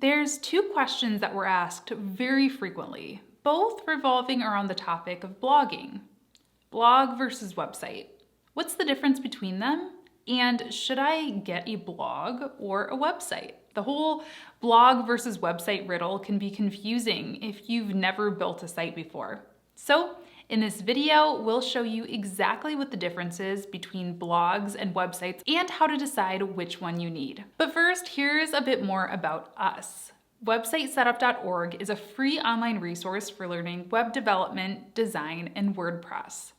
There's two questions that were asked very frequently, both revolving around the topic of blogging. Blog versus website. What's the difference between them? And should I get a blog or a website? The whole blog versus website riddle can be confusing if you've never built a site before. So, in this video, we'll show you exactly what the difference is between blogs and websites and how to decide which one you need. But first, here's a bit more about us. WebsiteSetup.org is a free online resource for learning web development, design, and WordPress.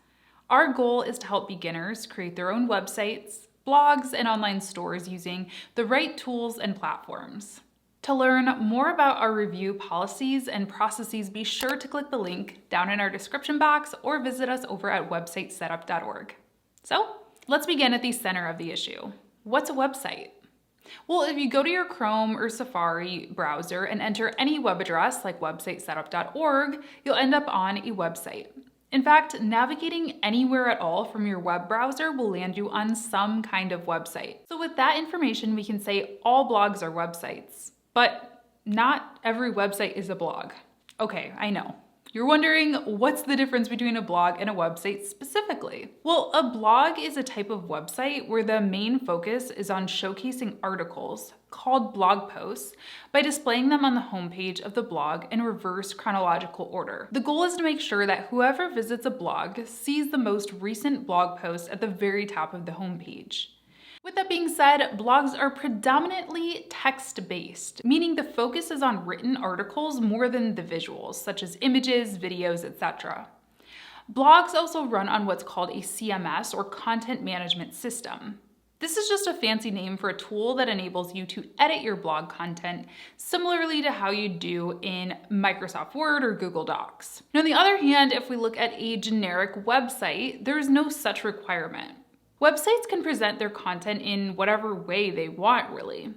Our goal is to help beginners create their own websites, blogs, and online stores using the right tools and platforms. To learn more about our review policies and processes, be sure to click the link down in our description box or visit us over at websitesetup.org. So let's begin at the center of the issue. What's a website? Well, if you go to your Chrome or Safari browser and enter any web address like websitesetup.org, you'll end up on a website. In fact, navigating anywhere at all from your web browser will land you on some kind of website. So with that information, we can say all blogs are websites. But not every website is a blog. Okay, I know. You're wondering, what's the difference between a blog and a website specifically? Well, a blog is a type of website where the main focus is on showcasing articles, called blog posts, by displaying them on the homepage of the blog in reverse chronological order. The goal is to make sure that whoever visits a blog sees the most recent blog post at the very top of the homepage. With that being said, blogs are predominantly text-based, meaning the focus is on written articles more than the visuals, such as images, videos, etc. Blogs also run on what's called a CMS, or content management system. This is just a fancy name for a tool that enables you to edit your blog content similarly to how you do in Microsoft Word or Google Docs. Now, on the other hand, if we look at a generic website, there is no such requirement. Websites can present their content in whatever way they want, really.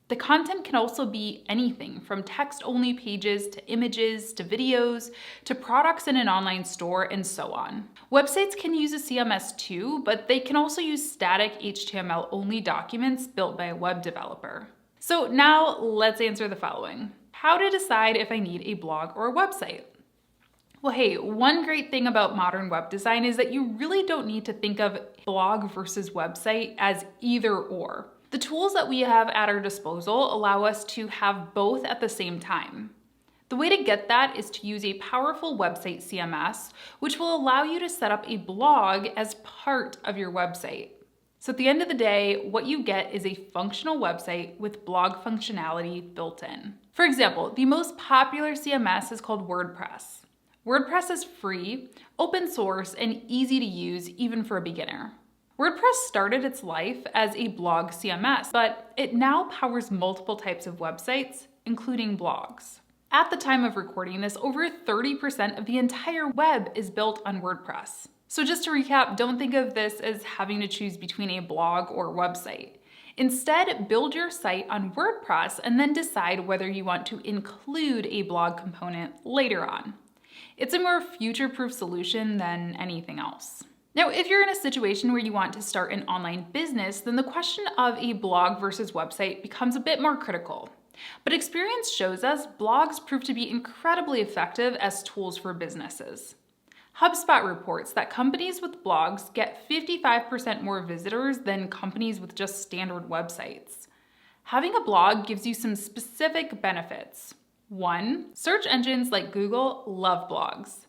The content can also be anything from text-only pages to images to videos to products in an online store and so on. Websites can use a CMS too, but they can also use static HTML-only documents built by a web developer. So now let's answer the following. How to decide if I need a blog or a website? Well, hey, one great thing about modern web design is that you really don't need to think of blog versus website as either or. The tools that we have at our disposal allow us to have both at the same time. The way to get that is to use a powerful website CMS, which will allow you to set up a blog as part of your website. So at the end of the day, what you get is a functional website with blog functionality built in. For example, the most popular CMS is called WordPress. WordPress is free, open source, and easy to use even for a beginner. WordPress started its life as a blog CMS, but it now powers multiple types of websites, including blogs. At the time of recording this, over 30% of the entire web is built on WordPress. So just to recap, don't think of this as having to choose between a blog or website. Instead, build your site on WordPress and then decide whether you want to include a blog component later on. It's a more future-proof solution than anything else. Now, if you're in a situation where you want to start an online business, then the question of a blog versus website becomes a bit more critical. But experience shows us blogs prove to be incredibly effective as tools for businesses. HubSpot reports that companies with blogs get 55% more visitors than companies with just standard websites. Having a blog gives you some specific benefits. 1. Search engines like Google love blogs.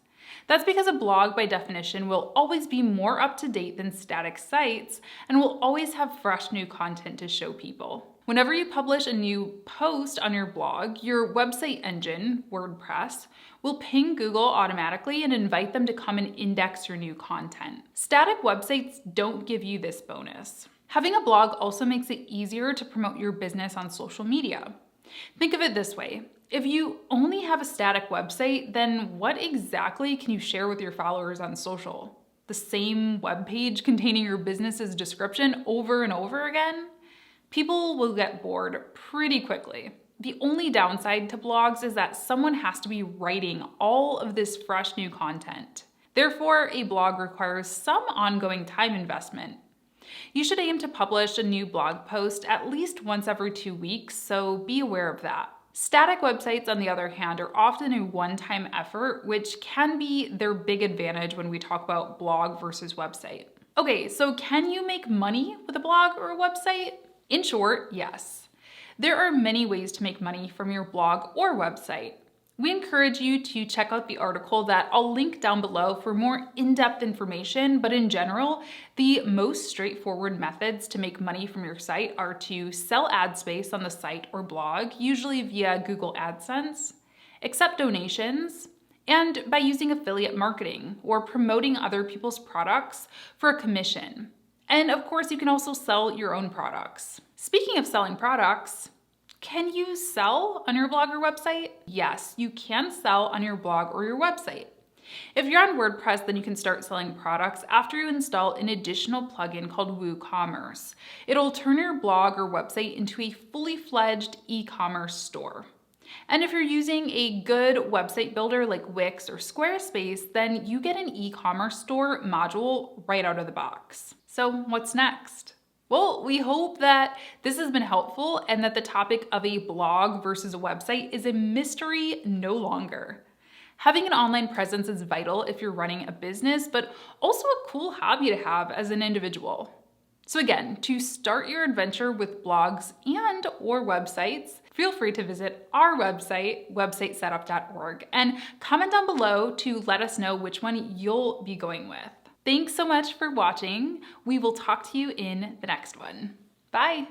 That's because a blog, by definition, will always be more up to date than static sites and will always have fresh new content to show people. Whenever you publish a new post on your blog, your website engine, WordPress, will ping Google automatically and invite them to come and index your new content. Static websites don't give you this bonus. Having a blog also makes it easier to promote your business on social media. Think of it this way. If you only have a static website, then what exactly can you share with your followers on social? The same web page containing your business's description over and over again? People will get bored pretty quickly. The only downside to blogs is that someone has to be writing all of this fresh new content. Therefore, a blog requires some ongoing time investment. You should aim to publish a new blog post at least once every 2 weeks, so be aware of that. Static websites, on the other hand, are often a one-time effort, which can be their big advantage when we talk about blog versus website. Okay, so can you make money with a blog or a website? In short, yes. There are many ways to make money from your blog or website. We encourage you to check out the article that I'll link down below for more in-depth information, but in general, the most straightforward methods to make money from your site are to sell ad space on the site or blog, usually via Google AdSense, accept donations, and by using affiliate marketing or promoting other people's products for a commission. And of course, you can also sell your own products. Speaking of selling products, can you sell on your blog or website? Yes, you can sell on your blog or your website. If you're on WordPress, then you can start selling products after you install an additional plugin called WooCommerce. It'll turn your blog or website into a fully fledged e-commerce store. And if you're using a good website builder like Wix or Squarespace, then you get an e-commerce store module right out of the box. So what's next? Well, we hope that this has been helpful and that the topic of a blog versus a website is a mystery no longer. Having an online presence is vital if you're running a business, but also a cool hobby to have as an individual. So again, to start your adventure with blogs and or websites, feel free to visit our website, websitesetup.org, and comment down below to let us know which one you'll be going with. Thanks so much for watching. We will talk to you in the next one. Bye.